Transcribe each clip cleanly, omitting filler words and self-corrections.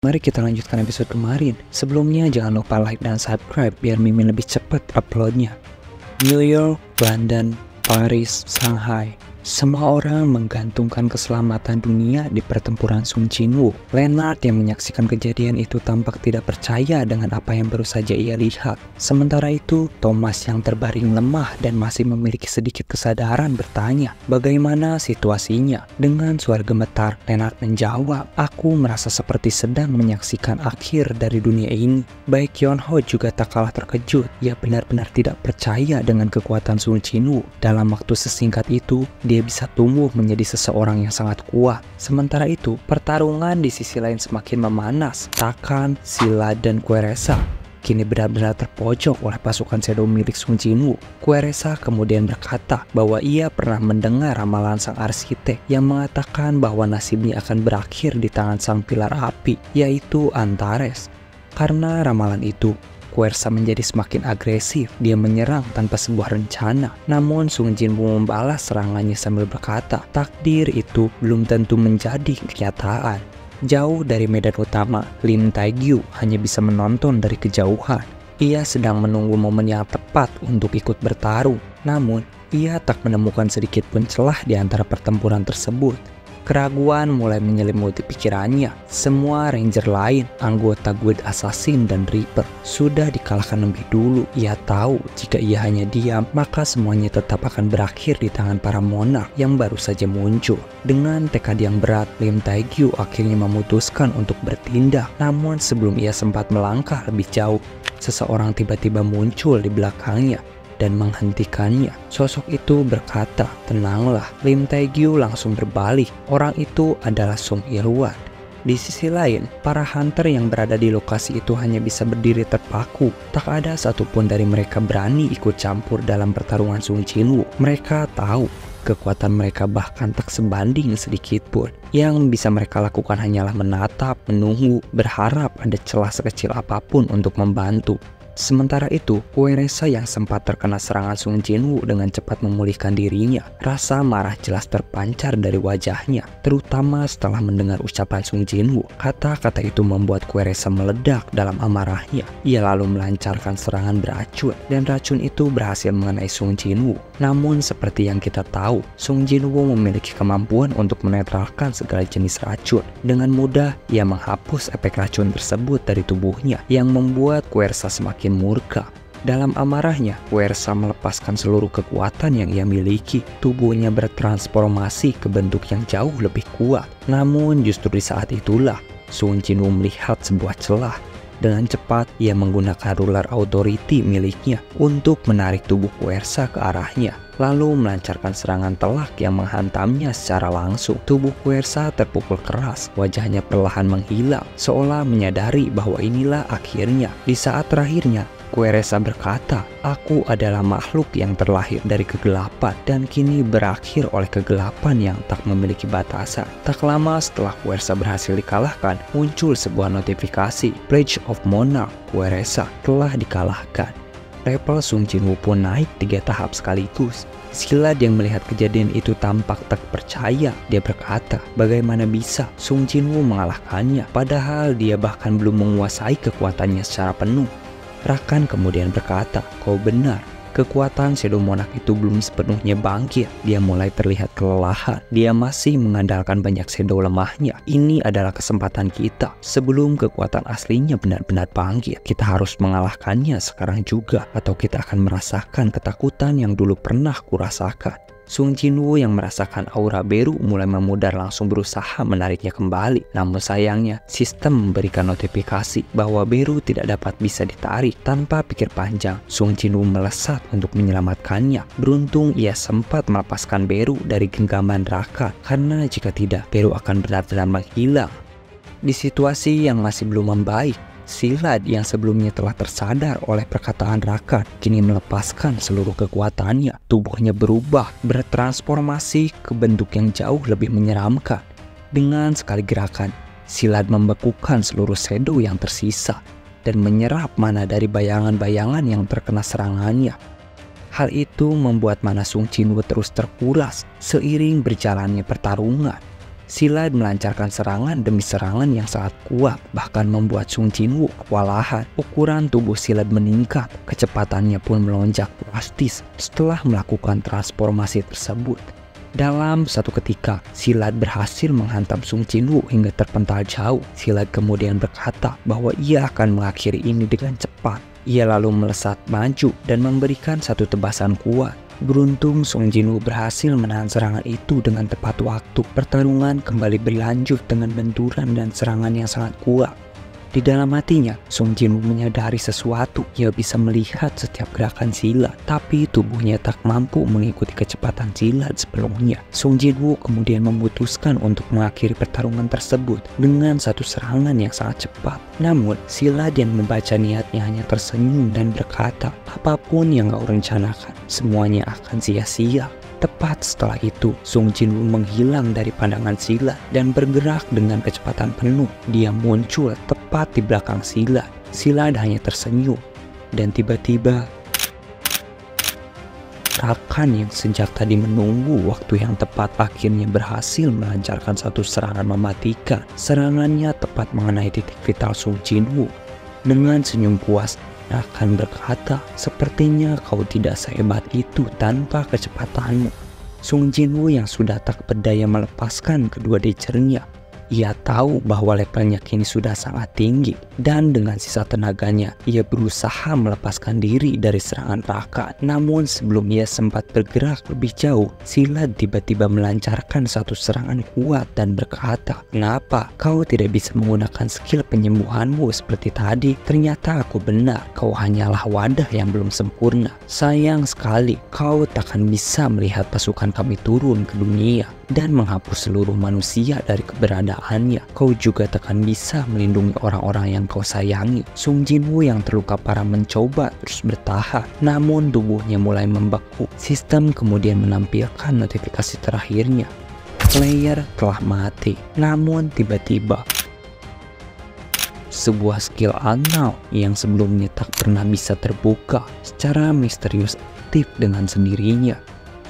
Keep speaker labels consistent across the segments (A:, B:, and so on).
A: Mari kita lanjutkan episode kemarin. Sebelumnya jangan lupa like dan subscribe biar Mimin lebih cepat uploadnya. New York, London, Paris, Shanghai. Semua orang menggantungkan keselamatan dunia di pertempuran Sun Jinwoo. Leonard yang menyaksikan kejadian itu tampak tidak percaya dengan apa yang baru saja ia lihat. Sementara itu, Thomas yang terbaring lemah dan masih memiliki sedikit kesadaran bertanya, bagaimana situasinya? Dengan suara gemetar, Leonard menjawab, aku merasa seperti sedang menyaksikan akhir dari dunia ini. Baik Yeonho juga tak kalah terkejut. Ia benar-benar tidak percaya dengan kekuatan Sun Jinwoo. Dalam waktu sesingkat itu, dia bisa tumbuh menjadi seseorang yang sangat kuat. Sementara itu, pertarungan di sisi lain semakin memanas. Takan, Sila, dan Quaresa kini benar-benar terpojok oleh pasukan Shadow milik Sun Jinwoo. Quaresa kemudian berkata bahwa ia pernah mendengar ramalan sang arsitek yang mengatakan bahwa nasibnya akan berakhir di tangan sang pilar api, yaitu Antares. Karena ramalan itu, Quaresa menjadi semakin agresif. Dia menyerang tanpa sebuah rencana. Namun Sun Jinwoo membalas serangannya sambil berkata, takdir itu belum tentu menjadi kenyataan. Jauh dari medan utama, Lim Taegyu hanya bisa menonton dari kejauhan. Ia sedang menunggu momen yang tepat untuk ikut bertarung. Namun, ia tak menemukan sedikit pun celah di antara pertempuran tersebut. Keraguan mulai menyelimuti pikirannya. Semua ranger lain, anggota guild assassin dan reaper, sudah dikalahkan lebih dulu. Ia tahu jika ia hanya diam, maka semuanya tetap akan berakhir di tangan para monark yang baru saja muncul. Dengan tekad yang berat, Lim Taegyu akhirnya memutuskan untuk bertindak. Namun sebelum ia sempat melangkah lebih jauh, seseorang tiba-tiba muncul di belakangnya dan menghentikannya. Sosok itu berkata, tenanglah. Lim Taegyu langsung berbalik. Orang itu adalah Song Ilwan. Di sisi lain, para hunter yang berada di lokasi itu hanya bisa berdiri terpaku. Tak ada satupun dari mereka berani ikut campur dalam pertarungan Sun Jinwoo. Mereka tahu kekuatan mereka bahkan tak sebanding sedikit pun. Yang bisa mereka lakukan hanyalah menatap, menunggu, berharap ada celah sekecil apapun untuk membantu. Sementara itu, Quaresa yang sempat terkena serangan Sun Jinwoo dengan cepat memulihkan dirinya. Rasa marah jelas terpancar dari wajahnya, terutama setelah mendengar ucapan Sun Jinwoo. Kata-kata itu membuat Quaresa meledak dalam amarahnya. Ia lalu melancarkan serangan beracun, dan racun itu berhasil mengenai Sun Jinwoo. Namun seperti yang kita tahu, Sun Jinwoo memiliki kemampuan untuk menetralkan segala jenis racun. Dengan mudah, ia menghapus efek racun tersebut dari tubuhnya, yang membuat Quaresa semakin murka. Dalam amarahnya, Quaresa melepaskan seluruh kekuatan yang ia miliki. Tubuhnya bertransformasi ke bentuk yang jauh lebih kuat. Namun justru di saat itulah Sun Jinwoo melihat sebuah celah. Dengan cepat, ia menggunakan ruler authority miliknya untuk menarik tubuh Quaresa ke arahnya, lalu melancarkan serangan telak yang menghantamnya secara langsung. Tubuh Quaresa terpukul keras, wajahnya perlahan menghilang, seolah menyadari bahwa inilah akhirnya. Di saat terakhirnya, Quaresa berkata, aku adalah makhluk yang terlahir dari kegelapan dan kini berakhir oleh kegelapan yang tak memiliki batasan. Tak lama setelah Quaresa berhasil dikalahkan, muncul sebuah notifikasi, Pledge of Monarch Quaresa telah dikalahkan. Level Sun Jinwoo pun naik 3 tahap sekaligus. Sila yang melihat kejadian itu tampak tak percaya. Dia berkata, bagaimana bisa Sun Jinwoo mengalahkannya, padahal dia bahkan belum menguasai kekuatannya secara penuh. Rakan kemudian berkata, kau benar, kekuatan Shadow Monarch itu belum sepenuhnya bangkit. Dia mulai terlihat kelelahan. Dia masih mengandalkan banyak shadow lemahnya. Ini adalah kesempatan kita. Sebelum kekuatan aslinya benar-benar bangkit, kita harus mengalahkannya sekarang juga, atau kita akan merasakan ketakutan yang dulu pernah kurasakan. Sun Jinwoo yang merasakan aura Beru mulai memudar langsung berusaha menariknya kembali. Namun sayangnya, sistem memberikan notifikasi bahwa Beru tidak dapat bisa ditarik. Tanpa pikir panjang, Sun Jinwoo melesat untuk menyelamatkannya. Beruntung ia sempat melepaskan Beru dari genggaman Raka, karena jika tidak, Beru akan benar-benar menghilang. Di situasi yang masih belum membaik, Silad yang sebelumnya telah tersadar oleh perkataan Raka kini melepaskan seluruh kekuatannya. Tubuhnya berubah, bertransformasi ke bentuk yang jauh lebih menyeramkan. Dengan sekali gerakan, Silad membekukan seluruh shadow yang tersisa dan menyerap mana dari bayangan-bayangan yang terkena serangannya. Hal itu membuat mana Sun Jinwoo terus terkuras seiring berjalannya pertarungan. Silat melancarkan serangan demi serangan yang sangat kuat, bahkan membuat Sung Jinwoo kewalahan. Ukuran tubuh Silat meningkat, kecepatannya pun melonjak drastis setelah melakukan transformasi tersebut. Dalam satu ketika, Silat berhasil menghantam Sung Jinwoo hingga terpental jauh. Silat kemudian berkata bahwa ia akan mengakhiri ini dengan cepat. Ia lalu melesat maju dan memberikan satu tebasan kuat. Beruntung Sung Jinwoo berhasil menahan serangan itu dengan tepat waktu. Pertarungan kembali berlanjut dengan benturan dan serangan yang sangat kuat. Di dalam hatinya, Sung Jinwoo menyadari sesuatu. Ia bisa melihat setiap gerakan Silat, tapi tubuhnya tak mampu mengikuti kecepatan Silat sebelumnya. Sung Jinwoo kemudian memutuskan untuk mengakhiri pertarungan tersebut dengan satu serangan yang sangat cepat. Namun, Silat yang membaca niatnya hanya tersenyum dan berkata, apapun yang kau rencanakan, semuanya akan sia-sia. Tepat setelah itu, Sung Jinwoo menghilang dari pandangan Silat dan bergerak dengan kecepatan penuh. Dia muncul tepat di belakang Silat. Silat hanya tersenyum, dan tiba-tiba Rakan yang sejak tadi menunggu waktu yang tepat akhirnya berhasil melancarkan satu serangan mematikan. Serangannya tepat mengenai titik vital Sung Jinwoo. Dengan senyum puas, Rakan berkata, sepertinya kau tidak sehebat itu tanpa kecepatanmu. Sung Jinwoo yang sudah tak berdaya melepaskan kedua dacernya. Ia tahu bahwa levelnya kini sudah sangat tinggi, dan dengan sisa tenaganya, ia berusaha melepaskan diri dari serangan Rakan. Namun sebelum ia sempat bergerak lebih jauh, Silat tiba-tiba melancarkan satu serangan kuat dan berkata, kenapa kau tidak bisa menggunakan skill penyembuhanmu seperti tadi? Ternyata aku benar, kau hanyalah wadah yang belum sempurna. Sayang sekali, kau takkan bisa melihat pasukan kami turun ke dunia dan menghapus seluruh manusia dari keberadaannya. Kau juga takkan bisa melindungi orang-orang yang kau sayangi. Sung Jinwoo yang terluka parah mencoba terus bertahan, namun tubuhnya mulai membeku. Sistem kemudian menampilkan notifikasi terakhirnya. Player telah mati. Namun tiba-tiba sebuah skill unknown yang sebelumnya tak pernah bisa terbuka secara misterius aktif dengan sendirinya.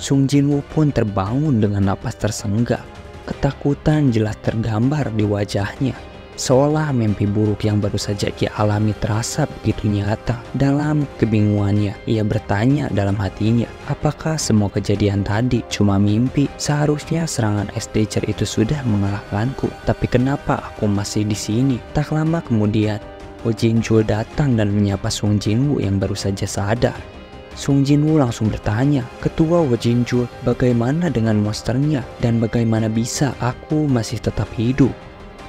A: Sung Jinwoo pun terbangun dengan napas tersenggak. Ketakutan jelas tergambar di wajahnya, seolah mimpi buruk yang baru saja ia alami terasa begitu nyata. Dalam kebingungannya, ia bertanya dalam hatinya, apakah semua kejadian tadi cuma mimpi? Seharusnya serangan S-Dacer itu sudah mengalahkanku, tapi kenapa aku masih di sini? Tak lama kemudian, Wo Jinjul datang dan menyapa Sung Jinwoo yang baru saja sadar. Sung Jinwoo langsung bertanya, Ketua Wo Jinjul, bagaimana dengan monsternya dan bagaimana bisa aku masih tetap hidup?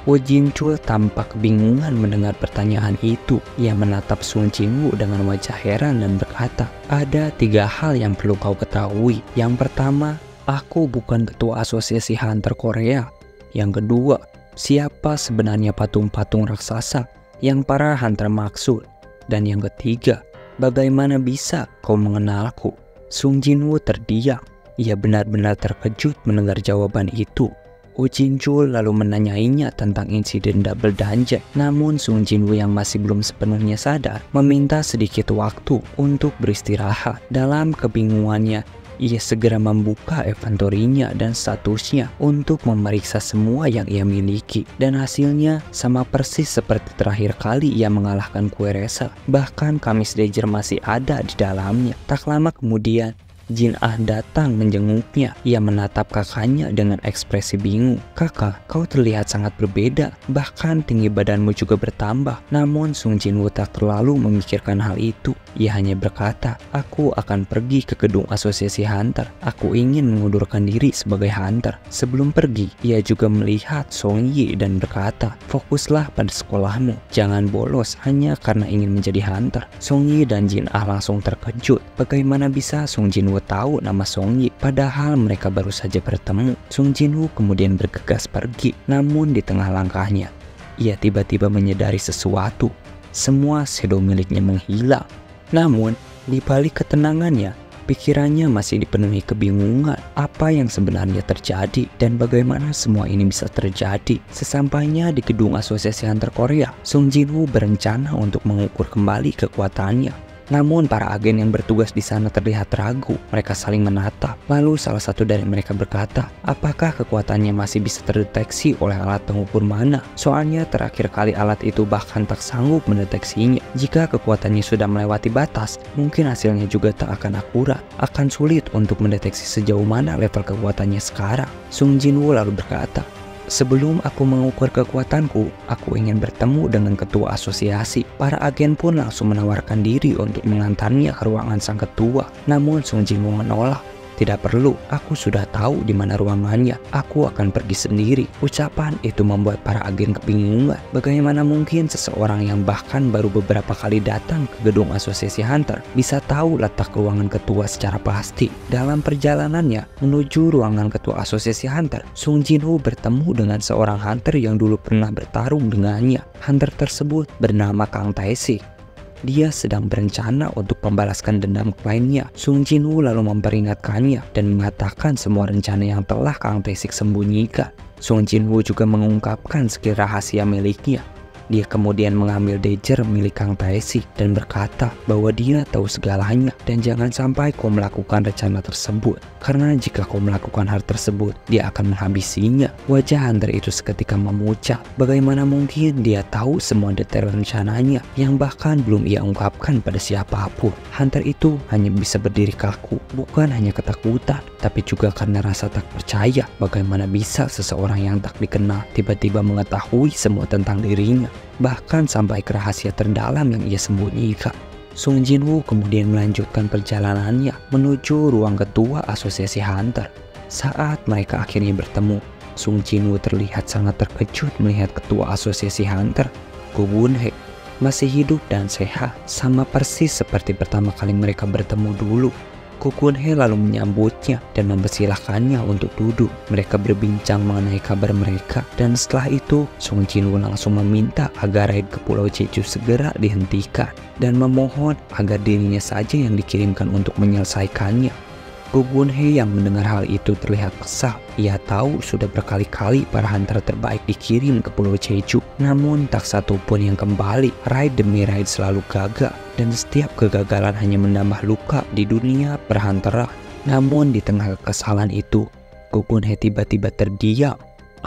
A: Wo Jinjul tampak kebingungan mendengar pertanyaan itu. Ia menatap Sung Jinwoo dengan wajah heran dan berkata, ada 3 hal yang perlu kau ketahui. Yang pertama, aku bukan ketua asosiasi hunter Korea. Yang kedua, siapa sebenarnya patung-patung raksasa yang para hunter maksud? Dan yang ketiga, bagaimana bisa kau mengenalku? Sung Jinwoo terdiam. Ia benar-benar terkejut mendengar jawaban itu. Wo Jinjul lalu menanyainya tentang insiden double dungeon. Namun Sung Jinwoo yang masih belum sepenuhnya sadar meminta sedikit waktu untuk beristirahat. Dalam kebingungannya, ia segera membuka inventorinya dan statusnya untuk memeriksa semua yang ia miliki. Dan hasilnya sama persis seperti terakhir kali ia mengalahkan Kueresa. Bahkan Kamis Danger masih ada di dalamnya. Tak lama kemudian, Jin Ah datang menjenguknya. Ia menatap kakaknya dengan ekspresi bingung. Kakak, kau terlihat sangat berbeda. Bahkan tinggi badanmu juga bertambah. Namun Sung Jinwoo tak terlalu memikirkan hal itu. Ia hanya berkata, aku akan pergi ke gedung asosiasi hunter. Aku ingin mengundurkan diri sebagai hunter. Sebelum pergi, ia juga melihat Song Yi dan berkata, fokuslah pada sekolahmu. Jangan bolos hanya karena ingin menjadi hunter. Song Yi dan Jin Ah langsung terkejut. Bagaimana bisa Sung Jinwoo tahu nama Song Yi, padahal mereka baru saja bertemu. Sung Jinwoo kemudian bergegas pergi. Namun di tengah langkahnya, ia tiba-tiba menyadari sesuatu. Semua shadow miliknya menghilang. Namun di balik ketenangannya, pikirannya masih dipenuhi kebingungan. Apa yang sebenarnya terjadi dan bagaimana semua ini bisa terjadi? Sesampainya di gedung asosiasi hunter Korea, Sung Jinwoo berencana untuk mengukur kembali kekuatannya. Namun para agen yang bertugas di sana terlihat ragu. Mereka saling menatap. Lalu salah satu dari mereka berkata, apakah kekuatannya masih bisa terdeteksi oleh alat pengukur mana? Soalnya terakhir kali alat itu bahkan tak sanggup mendeteksinya. Jika kekuatannya sudah melewati batas, mungkin hasilnya juga tak akan akurat. Akan sulit untuk mendeteksi sejauh mana level kekuatannya sekarang. Sung Jinwoo lalu berkata, sebelum aku mengukur kekuatanku, aku ingin bertemu dengan ketua asosiasi. Para agen pun langsung menawarkan diri untuk mengantarnya ke ruangan sang ketua. Namun Sung Jinwoo menolak. Tidak perlu, aku sudah tahu di mana ruangannya. Aku akan pergi sendiri. Ucapan itu membuat para agen kebingungan. Bagaimana mungkin seseorang yang bahkan baru beberapa kali datang ke gedung asosiasi Hunter bisa tahu letak ruangan ketua secara pasti? Dalam perjalanannya menuju ruangan ketua asosiasi Hunter, Sung Jinwoo bertemu dengan seorang Hunter yang dulu pernah bertarung dengannya. Hunter tersebut bernama Kang Tae-sik. Dia sedang berencana untuk membalaskan dendam kliennya. Sung Jinwoo lalu memperingatkannya dan mengatakan semua rencana yang telah Kang Tae-sik sembunyikan. Sung Jinwoo juga mengungkapkan skill rahasia miliknya. Dia kemudian mengambil dager milik Kang Tae-sik dan berkata bahwa dia tahu segalanya dan jangan sampai kau melakukan rencana tersebut. Karena jika kau melakukan hal tersebut, dia akan menghabisinya. Wajah Hunter itu seketika memucat. Bagaimana mungkin dia tahu semua detail rencananya yang bahkan belum ia ungkapkan pada siapapun. Hunter itu hanya bisa berdiri kaku, bukan hanya ketakutan, tapi juga karena rasa tak percaya. Bagaimana bisa seseorang yang tak dikenal tiba-tiba mengetahui semua tentang dirinya, bahkan sampai ke rahasia terdalam yang ia sembunyikan. Sung Jinwoo kemudian melanjutkan perjalanannya menuju ruang ketua asosiasi Hunter. Saat mereka akhirnya bertemu, Sung Jinwoo terlihat sangat terkejut melihat ketua asosiasi Hunter, Go Gun-hye, masih hidup dan sehat, sama persis seperti pertama kali mereka bertemu dulu. Go Gun-hye lalu menyambutnya dan mempersilahkannya untuk duduk. Mereka berbincang mengenai kabar mereka, dan setelah itu Sung Jinwoo langsung meminta agar raid ke Pulau Jeju segera dihentikan dan memohon agar dirinya saja yang dikirimkan untuk menyelesaikannya. Go Gun-hye yang mendengar hal itu terlihat kesal. Ia tahu sudah berkali-kali para hunter terbaik dikirim ke Pulau Jeju, namun tak satu pun yang kembali. Raid demi raid selalu gagal, dan setiap kegagalan hanya menambah luka di dunia perhunteran. Namun di tengah kekesalan itu, Go Gun-hye tiba-tiba terdiam.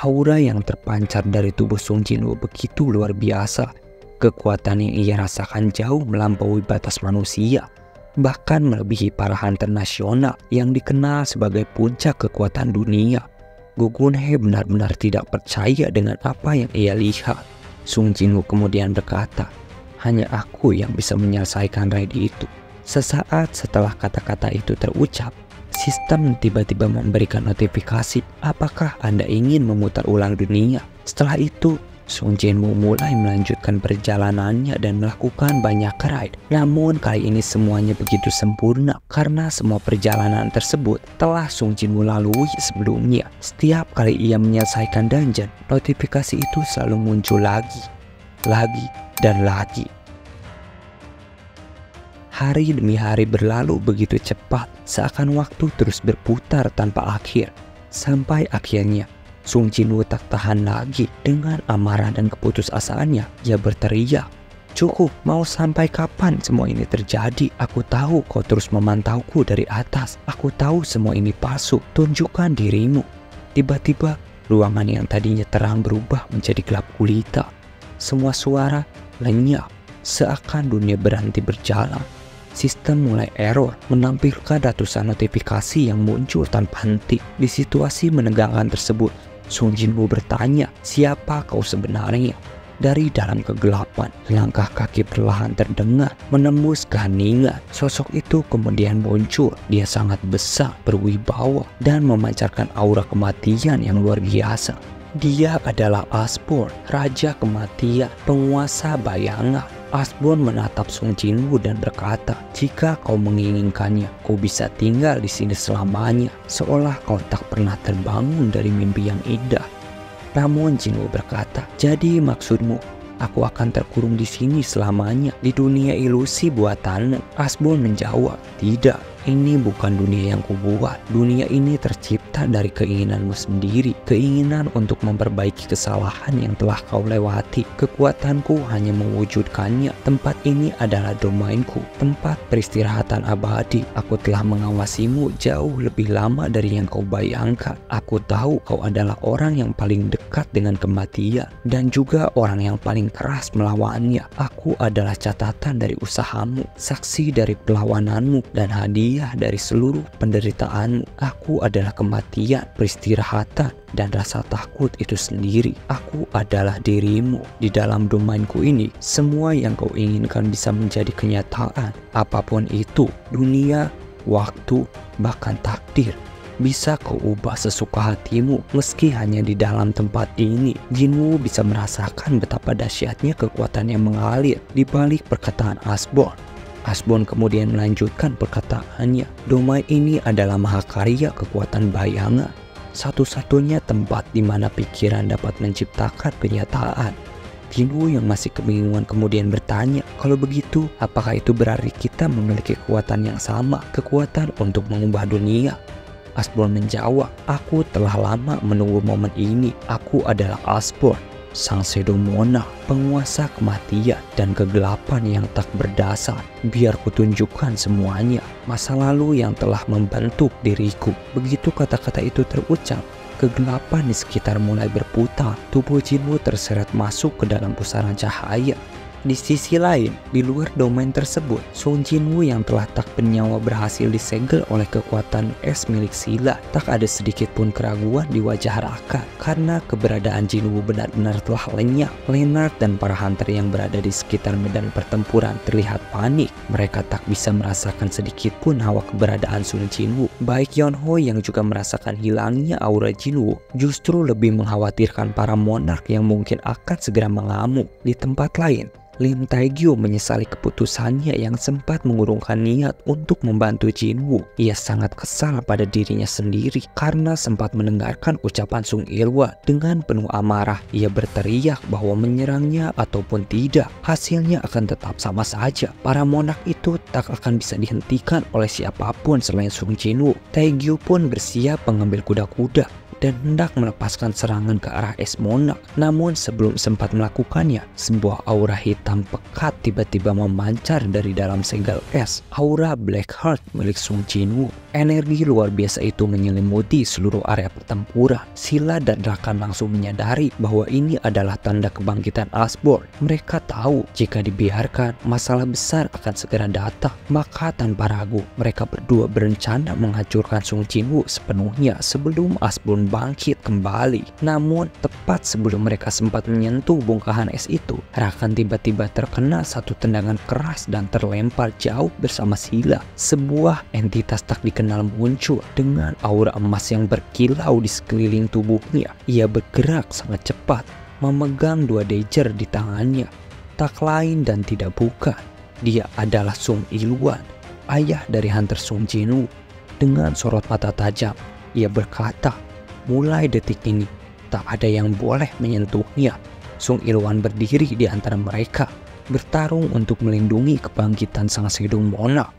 A: Aura yang terpancar dari tubuh Sung Jinwoo begitu luar biasa. Kekuatan yang ia rasakan jauh melampaui batas manusia, bahkan melebihi para hunter nasional yang dikenal sebagai puncak kekuatan dunia. Go Gun-hye benar-benar tidak percaya dengan apa yang ia lihat. Sung Jinwoo kemudian berkata, hanya aku yang bisa menyelesaikan raid itu. Sesaat setelah kata-kata itu terucap, sistem tiba-tiba memberikan notifikasi, apakah Anda ingin memutar ulang dunia? Setelah itu, Sung Jinwoo mulai melanjutkan perjalanannya dan melakukan banyak raid. Namun kali ini semuanya begitu sempurna karena semua perjalanan tersebut telah Sung Jinwoo lalui sebelumnya. Setiap kali ia menyelesaikan dungeon, notifikasi itu selalu muncul lagi, dan lagi. Hari demi hari berlalu begitu cepat, seakan waktu terus berputar tanpa akhir. Sampai akhirnya Sung Jinwoo tak tahan lagi. Dengan amarah dan keputusasaannya, ia berteriak, cukup, mau sampai kapan semua ini terjadi? Aku tahu kau terus memantauku dari atas. Aku tahu semua ini palsu. Tunjukkan dirimu. Tiba-tiba, ruangan yang tadinya terang berubah menjadi gelap gulita. Semua suara lenyap, seakan dunia berhenti berjalan. Sistem mulai error, menampilkan ratusan notifikasi yang muncul tanpa henti. Di situasi menegangkan tersebut, Sung Jinwoo bertanya, siapa kau sebenarnya? Dari dalam kegelapan, langkah kaki perlahan terdengar menembus keheningan. Sosok itu kemudian muncul. Dia sangat besar, berwibawa, dan memancarkan aura kematian yang luar biasa. Dia adalah Asborn, Raja Kematian, penguasa bayangan. Asborn menatap Sung Jinwoo dan berkata, jika kau menginginkannya, kau bisa tinggal di sini selamanya, seolah kau tak pernah terbangun dari mimpi yang indah. Namun Jinwoo berkata, jadi maksudmu, aku akan terkurung di sini selamanya, di dunia ilusi buatan? Asborn menjawab, tidak, Ini bukan dunia yang kubuat. Dunia ini tercipta dari keinginanmu sendiri. Keinginan untuk memperbaiki kesalahan yang telah kau lewati. Kekuatanku hanya mewujudkannya. Tempat ini adalah domainku. Tempat peristirahatan abadi. Aku telah mengawasimu jauh lebih lama dari yang kau bayangkan. Aku tahu kau adalah orang yang paling dekat dengan kematian. Dan juga orang yang paling keras melawannya. Aku adalah catatan dari usahamu. Saksi dari perlawananmu. Dan hadiah dari seluruh penderitaanmu. Aku adalah kematian, peristirahatan, dan rasa takut itu sendiri. Aku adalah dirimu. Di dalam domainku ini, semua yang kau inginkan bisa menjadi kenyataan. Apapun itu, dunia, waktu, bahkan takdir, bisa kau ubah sesuka hatimu. Meski hanya di dalam tempat ini, Jinwoo bisa merasakan betapa dahsyatnya kekuatan yang mengalir di balik perkataan Asborn. Asborn kemudian melanjutkan perkataannya. Domain ini adalah mahakarya kekuatan bayangan. Satu-satunya tempat di mana pikiran dapat menciptakan kenyataan. Jinwoo yang masih kebingungan kemudian bertanya, kalau begitu, apakah itu berarti kita memiliki kekuatan yang sama? Kekuatan untuk mengubah dunia? Asborn menjawab, aku telah lama menunggu momen ini. Aku adalah Asborn, sang shadow monarch, penguasa kematian dan kegelapan yang tak berdasar. Biar kutunjukkan semuanya, masa lalu yang telah membentuk diriku. Begitu kata-kata itu terucap, kegelapan di sekitar mulai berputar. Tubuh Jinwoo terseret masuk ke dalam pusaran cahaya. Di sisi lain, di luar domain tersebut, Sung Jinwoo yang telah tak bernyawa berhasil disegel oleh kekuatan es milik Sila. Tak ada sedikit pun keraguan di wajah Raka karena keberadaan Jinwoo benar-benar telah lenyap. Leonard dan para hunter yang berada di sekitar medan pertempuran terlihat panik. Mereka tak bisa merasakan sedikit pun hawa keberadaan Sung Jinwoo. Baik Yeonho yang juga merasakan hilangnya aura Jinwoo justru lebih mengkhawatirkan para monark yang mungkin akan segera mengamuk. Di tempat lain, Lim Taegyo menyesali keputusannya yang sempat mengurungkan niat untuk membantu Jinwoo. Ia sangat kesal pada dirinya sendiri karena sempat mendengarkan ucapan Sung Ilwa. Dengan penuh amarah, ia berteriak bahwa menyerangnya ataupun tidak, hasilnya akan tetap sama saja. Para monark itu tak akan bisa dihentikan oleh siapapun selain Sung Jinwoo. Taegyo pun bersiap mengambil kuda-kuda dan hendak melepaskan serangan ke arah es monark. Namun sebelum sempat melakukannya, sebuah aura hitam pekat tiba-tiba memancar dari dalam segel es. Aura Black Heart milik Sung Jinwoo. Energi luar biasa itu menyelimuti seluruh area pertempuran. Sila dan Rakan langsung menyadari bahwa ini adalah tanda kebangkitan Asborn. Mereka tahu jika dibiarkan, masalah besar akan segera datang. Maka tanpa ragu, mereka berdua berencana menghancurkan Sung Jinwoo sepenuhnya sebelum Asborn bangkit kembali. Namun tepat sebelum mereka sempat menyentuh bongkahan es itu, Rakan tiba-tiba terkena satu tendangan keras dan terlempar jauh bersama Sila. Sebuah entitas tak dikenal muncul dengan aura emas yang berkilau di sekeliling tubuhnya. Ia bergerak sangat cepat, memegang dua dager di tangannya. Tak lain dan tidak bukan, dia adalah Sung Ilwan, ayah dari hunter Sung Jinwoo. Dengan sorot mata tajam, ia berkata, mulai detik ini, tak ada yang boleh menyentuhnya. Sung Ilwan berdiri di antara mereka, bertarung untuk melindungi kebangkitan sang shadow monarch.